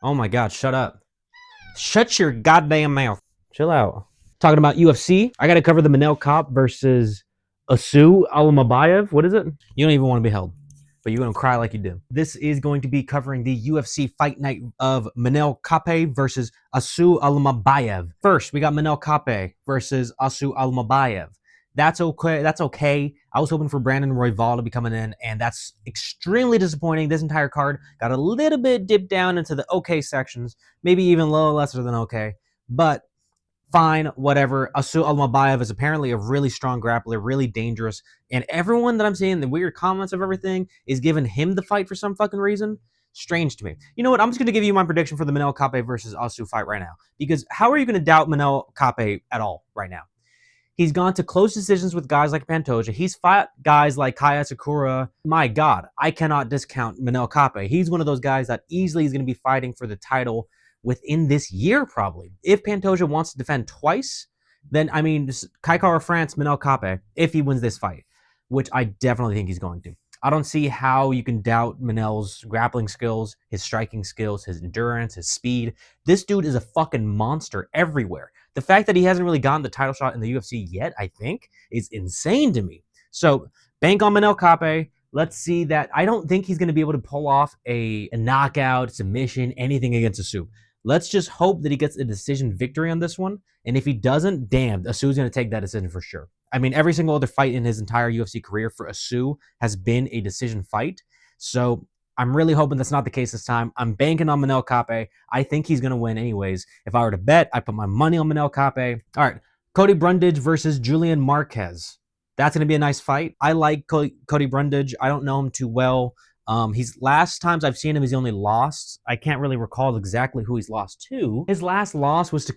Oh my god, shut up. Shut your goddamn mouth. Chill out. Talking about UFC, I gotta cover the Manel Kape versus Almabayev. What is it? You don't even want to be held, but you're gonna cry like you do. This is going to be covering the UFC fight night of Manel Kape versus Almabayev. First, we got Manel Kape versus Almabayev. That's okay. That's okay. I was hoping for Brandon Royval to be coming in, and that's extremely disappointing. This entire card got a little bit dipped down into the okay sections, maybe even a little lesser than okay. But fine, whatever. Almabayev is apparently a really strong grappler, really dangerous. And everyone that I'm seeing, the weird comments of everything, is giving him the fight for some fucking reason. Strange to me. You know what? I'm just going to give you my prediction for the Manel Kape versus Asu fight right now. Because how are you going to doubt Manel Kape at all right now? He's gone to close decisions with guys like Pantoja. He's fought guys like Kaya Sakura. My God, I cannot discount Manel Kape. He's one of those guys that easily is going to be fighting for the title within this year, probably. If Pantoja wants to defend twice, then, I mean, Kai Kara France, Manel Kape, if he wins this fight, which I definitely think he's going to. I don't see how you can doubt Manel's grappling skills, his striking skills, his endurance, his speed. This dude is a fucking monster everywhere. The fact that he hasn't really gotten the title shot in the UFC yet, I think, is insane to me. So, bank on Manel Kape. Let's see that. I don't think he's going to be able to pull off a knockout, submission, anything against Asu. Let's just hope that he gets a decision victory on this one. And if he doesn't, damn, Asu's going to take that decision for sure. I mean, every single other fight in his entire UFC career for Asu has been a decision fight. So I'm really hoping that's not the case this time. I'm banking on Manel Kape. I think he's going to win anyways. If I were to bet, I put my money on Manel Kape. All right, Cody Brundage versus Julian Marquez. That's going to be a nice fight. I like Cody Brundage. I don't know him too well. He's last times I've seen him, he's only lost. I can't really recall exactly who he's lost to. His last loss was to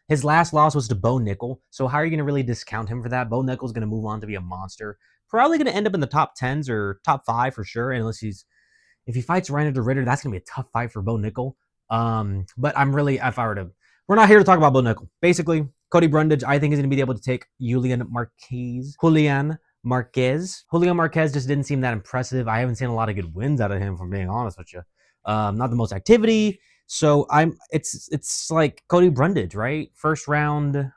His last loss was to Bo Nickel. So how are you going to really discount him for that? Bo Nickel's going to move on to be a monster. Probably going to end up in the top 10s or top 5 for sure. Unless if he fights Reiner de Ritter, that's going to be a tough fight for Bo Nickel. But I'm really, we're not here to talk about Bo Nickel. Basically, Cody Brundage, I think, is going to be able to take Julian Marquez just didn't seem that impressive. I haven't seen a lot of good wins out of him, if I'm being honest with you. Not the most activity. So it's like Cody Brundage, right? First round,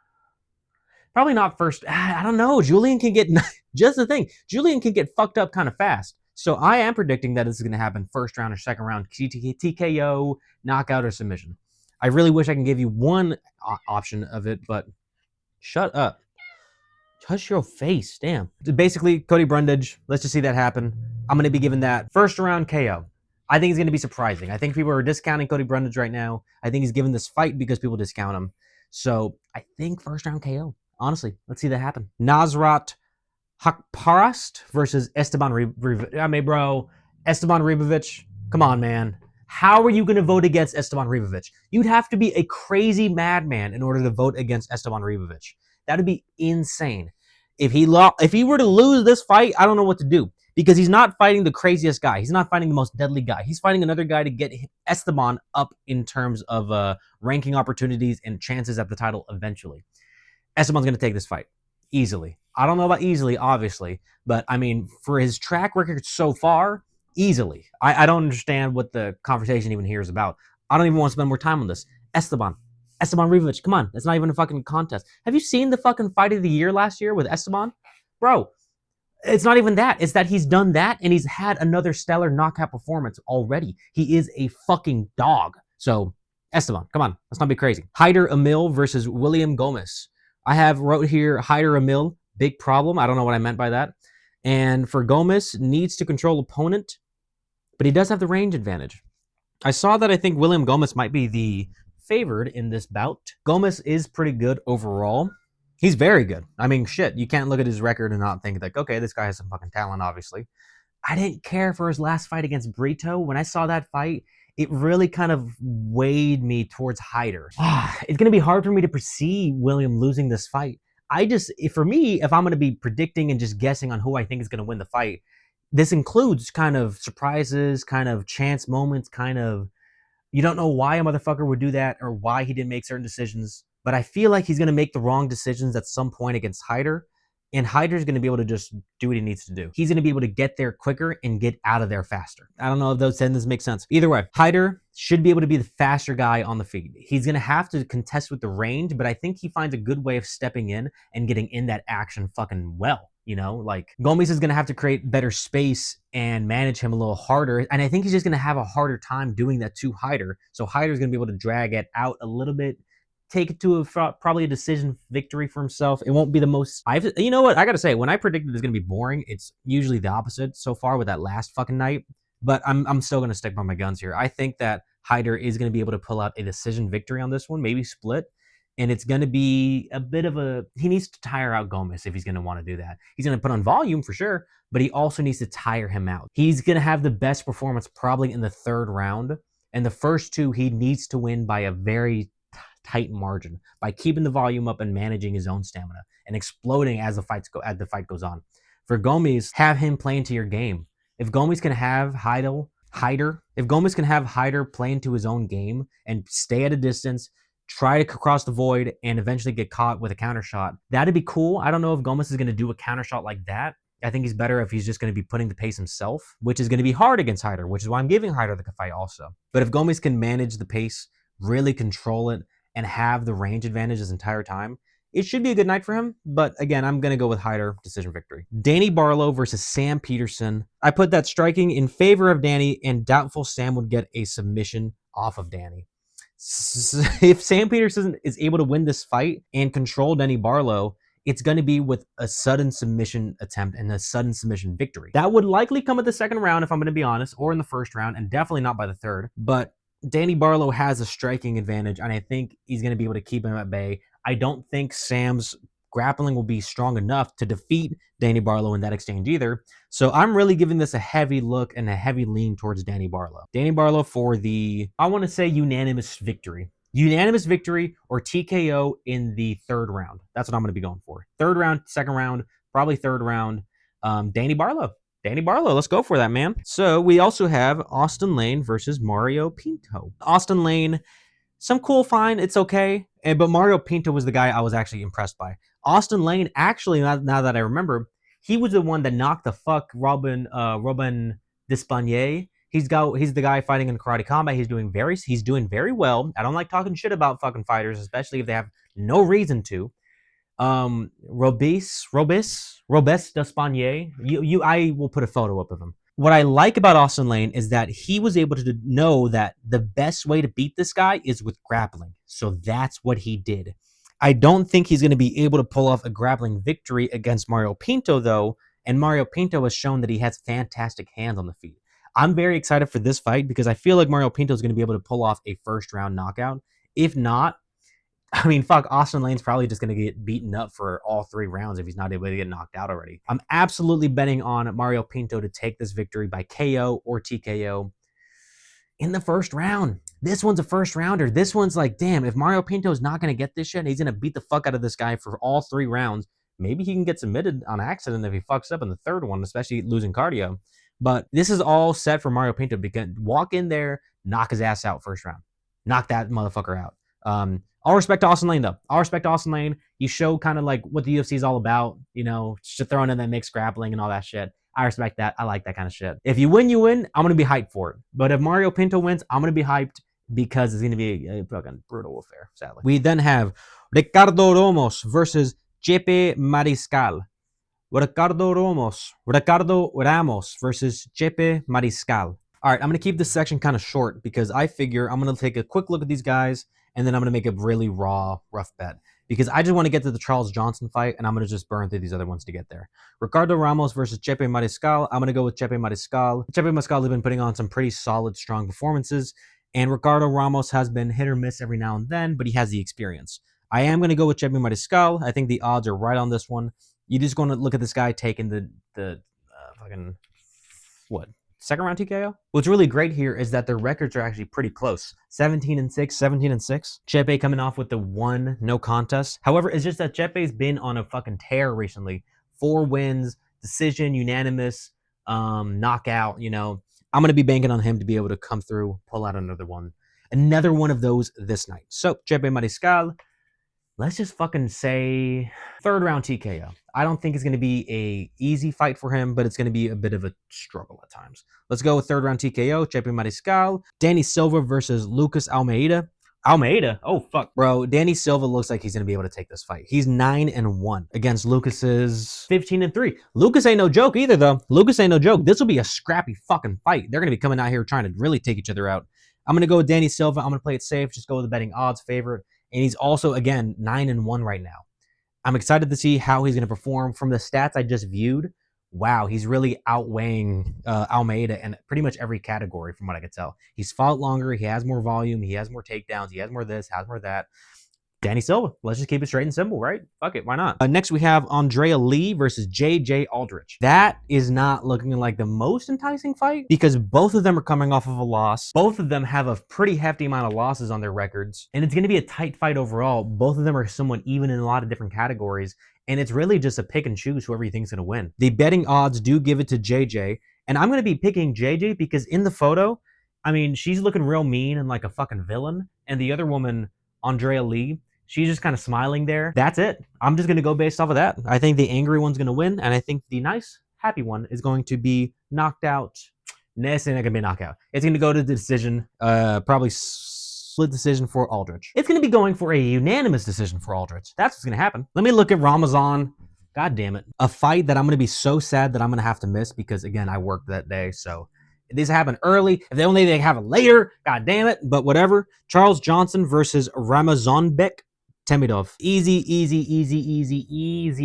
probably not first. I don't know. Julian can get just the thing. Julian can get fucked up kind of fast. So I am predicting that this is going to happen first round or second round TKO, knockout, or submission. I really wish I can give you one option of it, but shut up. Hush your face, damn. Basically, Cody Brundage, let's just see that happen. I'm going to be giving that first round KO. I think it's going to be surprising. I think people are discounting Cody Brundage right now. I think he's given this fight because people discount him. So I think first round KO. Honestly, let's see that happen. Nasrat Hakparast versus Esteban Ribovic. I mean, bro, Esteban Ribovic, come on, man. How are you going to vote against Esteban Ribovic? You'd have to be a crazy madman in order to vote against Esteban Ribovic. That'd be insane. If he were to lose this fight, I don't know what to do because he's not fighting the craziest guy. He's not fighting the most deadly guy. He's fighting another guy to get Esteban up in terms of ranking opportunities and chances at the title eventually. Esteban's going to take this fight easily. I don't know about easily, obviously, but I mean, for his track record so far, easily. I don't understand what the conversation even here is about. I don't even want to spend more time on this. Esteban Ribovic, come on. It's not even a fucking contest. Have you seen the fucking fight of the year last year with Esteban? Bro, it's not even that. It's that he's done that and he's had another stellar knockout performance already. He is a fucking dog. So, Esteban, come on. Let's not be crazy. Haider Emil versus William Gomez. I have wrote here Haider Emil, big problem. I don't know what I meant by that. And for Gomez, needs to control opponent, but he does have the range advantage. I saw that I think William Gomez might be the favored in this bout. Gomez is pretty good overall. He's very good. I mean, shit, you can't look at his record and not think like, okay, this guy has some fucking talent, obviously. I didn't care for his last fight against Brito. When I saw that fight, it really kind of weighed me towards Haider. It's going to be hard for me to perceive William losing this fight. For me, if I'm going to be predicting and just guessing on who I think is going to win the fight, this includes kind of surprises, kind of chance moments, kind of you don't know why a motherfucker would do that or why he didn't make certain decisions. But I feel like he's going to make the wrong decisions at some point against Haider. And Hyder's going to be able to just do what he needs to do. He's going to be able to get there quicker and get out of there faster. I don't know if those sentences make sense. Either way, Hyder should be able to be the faster guy on the feet. He's going to have to contest with the range, but I think he finds a good way of stepping in and getting in that action fucking well. You know, like Gomes is going to have to create better space and manage him a little harder. And I think he's just going to have a harder time doing that to Hyder. So Hyder's going to be able to drag it out a little bit, take it to probably a decision victory for himself. It won't be the most. You know what? I got to say, when I predicted it's going to be boring, it's usually the opposite so far with that last fucking night. But I'm still going to stick by my guns here. I think that Hyder is going to be able to pull out a decision victory on this one, maybe split. And it's going to be a bit of a. He needs to tire out Gomes if he's going to want to do that. He's going to put on volume for sure, but he also needs to tire him out. He's going to have the best performance probably in the third round. And the first two, he needs to win by a very tight margin by keeping the volume up and managing his own stamina and exploding as the fight goes on. For Gomes, have him play into your game. If Gomes can have Hyder play into his own game and stay at a distance, try to cross the void, and eventually get caught with a counter shot, that'd be cool. I don't know if Gomes is going to do a counter shot like that. I think he's better if he's just going to be putting the pace himself, which is going to be hard against Hyder, which is why I'm giving Hyder the fight also. But if Gomes can manage the pace, really control it, and have the range advantage this entire time, it should be a good night for him. But again, I'm going to go with Hyder, decision victory. Danny Barlow versus Sam Peterson. I put that striking in favor of Danny and doubtful Sam would get a submission off of Danny. If Sam Peterson is able to win this fight and control Danny Barlow, it's going to be with a sudden submission attempt and a sudden submission victory. That would likely come at the second round, if I'm going to be honest, or in the first round, and definitely not by the third. But Danny Barlow has a striking advantage, and I think he's going to be able to keep him at bay. I don't think Sam's grappling will be strong enough to defeat Danny Barlow in that exchange either. So I'm really giving this a heavy look and a heavy lean towards Danny Barlow. Danny Barlow for the, I want to say, unanimous victory. Unanimous victory or TKO in the third round. That's what I'm going to be going for. Third round, second round, probably third round. Danny Barlow. Danny Barlow, let's go for that, man. So we also have Austin Lane versus Mario Pinto. Austin Lane, some cool find, it's okay. But Mario Pinto was the guy I was actually impressed by. Austin Lane, actually, now that I remember, he was the one that knocked the fuck Robin Despanier. He's the guy fighting in Karate Combat. He's doing very well. I don't like talking shit about fucking fighters, especially if they have no reason to. Robes Despanier. I will put a photo up of him. What I like about Austin Lane is that he was able to know that the best way to beat this guy is with grappling. So that's what he did. I don't think he's going to be able to pull off a grappling victory against Mario Pinto, though. And Mario Pinto has shown that he has fantastic hands on the feet. I'm very excited for this fight because I feel like Mario Pinto is going to be able to pull off a first round knockout. If not, I mean, fuck, Austin Lane's probably just going to get beaten up for all 3 rounds if he's not able to get knocked out already. I'm absolutely betting on Mario Pinto to take this victory by KO or TKO in the first round. This one's a first rounder. This one's like, damn, if Mario Pinto is not going to get this shit, he's going to beat the fuck out of this guy for all 3 rounds. Maybe he can get submitted on accident if he fucks up in the third one, especially losing cardio. But this is all set for Mario Pinto because walk in there, knock his ass out first round. Knock that motherfucker out. All respect to Austin Lane, though. All respect to Austin Lane. You show kind of like what the UFC is all about, you know, just throwing in that mixed grappling and all that shit. I respect that. I like that kind of shit. If you win, you win. I'm going to be hyped for it. But if Mario Pinto wins, I'm going to be hyped because it's going to be a fucking brutal affair, sadly. We then have Ricardo Ramos versus Chepe Mariscal. Ricardo Ramos versus Chepe Mariscal. All right, I'm going to keep this section kind of short because I figure I'm going to take a quick look at these guys and then I'm going to make a really raw, rough bet because I just want to get to the Charles Johnson fight and I'm going to just burn through these other ones to get there. Ricardo Ramos versus Chepe Mariscal. I'm going to go with Chepe Mariscal. Chepe Mariscal has been putting on some pretty solid, strong performances, and Ricardo Ramos has been hit or miss every now and then, but he has the experience. I am going to go with Chepe Mariscal. I think the odds are right on this one. You're just going to look at this guy taking the fucking, what, second round TKO? What's really great here is that their records are actually pretty close. 17-6, 17-6. Chepe coming off with the 1 no contest. However, it's just that Chepe's been on a fucking tear recently. 4 wins, decision, unanimous, knockout, you know. I'm going to be banking on him to be able to come through, pull out another one. Another one of those this night. So, Chepe Mariscal, let's just fucking say third round TKO. I don't think it's going to be a easy fight for him, but it's going to be a bit of a struggle at times. Let's go with third round TKO. Chepe Mariscal, Danny Silva versus Lucas Almeida. Almeida? Oh, fuck. Bro, Danny Silva looks like he's going to be able to take this fight. He's 9-1 against Lucas's 15-3. Lucas ain't no joke either, though. Lucas ain't no joke. This will be a scrappy fucking fight. They're going to be coming out here trying to really take each other out. I'm going to go with Danny Silva. I'm going to play it safe. Just go with the betting odds favorite. And he's also, again, 9-1 right now. I'm excited to see how he's going to perform. From the stats I just viewed, wow, he's really outweighing Almeida in pretty much every category from what I could tell. He's fought longer. He has more volume. He has more takedowns. He has more this, has more that. Danny Silva. Let's just keep it straight and simple, right? Fuck it. Why not? Next, we have Andrea Lee versus J.R.R. That is not looking like the most enticing fight because both of them are coming off of a loss. Both of them have a pretty hefty amount of losses on their records, and it's going to be a tight fight overall. Both of them are somewhat even in a lot of different categories, and it's really just a pick and choose whoever you think is going to win. The betting odds do give it to JJ, and I'm going to be picking JJ because in the photo, I mean, she's looking real mean and like a fucking villain, and the other woman, Andrea Lee, she's just kind of smiling there. That's it. I'm just going to go based off of that. I think the angry one's going to win, and I think the nice, happy one is going to be knocked out. No, it's not going to be a knockout. It's going to go to the decision, probably split decision for Aldrich. It's going to be going for a unanimous decision for Aldrich. That's what's going to happen. Let me look at Ramazan. God damn it. A fight that I'm going to be so sad that I'm going to have to miss because, again, I worked that day, so these happen early. If they have it later, god damn it. But whatever. Charles Johnson versus Ramazanbek Temidov. Easy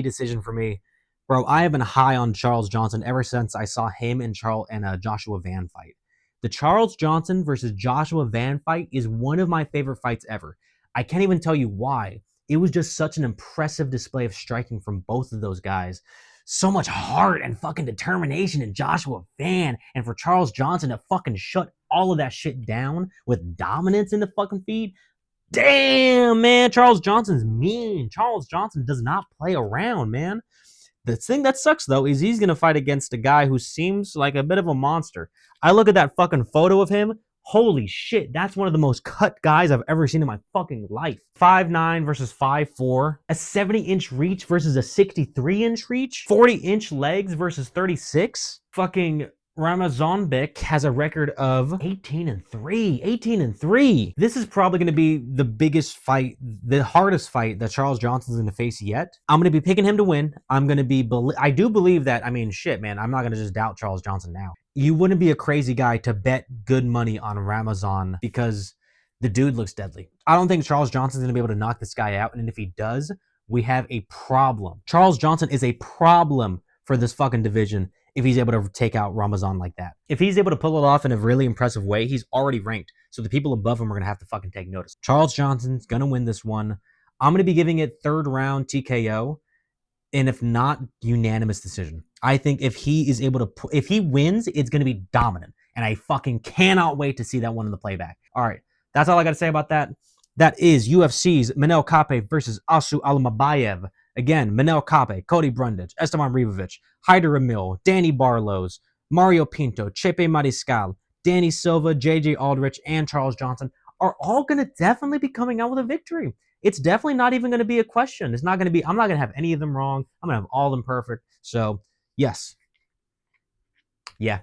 decision for me. Bro, I have been high on Charles Johnson ever since I saw him and Joshua Van fight. The Charles Johnson versus Joshua Van fight is one of my favorite fights ever. I can't even tell you why. It was just such an impressive display of striking from both of those guys. So much heart and fucking determination in Joshua Van, and for Charles Johnson to fucking shut all of that shit down with dominance in the fucking feed. Damn, man, Charles Johnson's mean. Charles Johnson does not play around, man. The thing that sucks, though, is he's going to fight against a guy who seems like a bit of a monster. I look at that fucking photo of him. Holy shit, that's one of the most cut guys I've ever seen in my fucking life. 5'9 versus 5'4. A 70-inch reach versus a 63-inch reach. 40-inch legs versus 36. Fucking Ramazanbek has a record of 18-3. 18-3. This is probably going to be the biggest fight, the hardest fight that Charles Johnson's going to face yet. I'm going to be picking him to win. I'm going to be, I do believe that, I mean, shit, man, I'm not going to just doubt Charles Johnson now. You wouldn't be a crazy guy to bet good money on Ramazan because the dude looks deadly. I don't think Charles Johnson's going to be able to knock this guy out, and if he does, we have a problem. Charles Johnson is a problem for this fucking division if he's able to take out Ramazan like that. If he's able to pull it off in a really impressive way, he's already ranked. So the people above him are going to have to fucking take notice. Charles Johnson's going to win this one. I'm going to be giving it third round TKO. And if not, unanimous decision. I think if he is able to, if he wins, it's going to be dominant. And I fucking cannot wait to see that one in the playback. All right. That's all I got to say about that. That is UFC's Manel Kape versus Asu Almabayev. Again, Manel Kape, Cody Brundage, Esteban Ribovic, Hyder Emil, Danny Barlows, Mario Pinto, Chepe Mariscal, Danny Silva, JJ Aldrich, and Charles Johnson are all going to definitely be coming out with a victory. It's definitely not even going to be a question. It's not going to be, I'm not going to have any of them wrong. I'm going to have all of them perfect. So, yes. Yeah.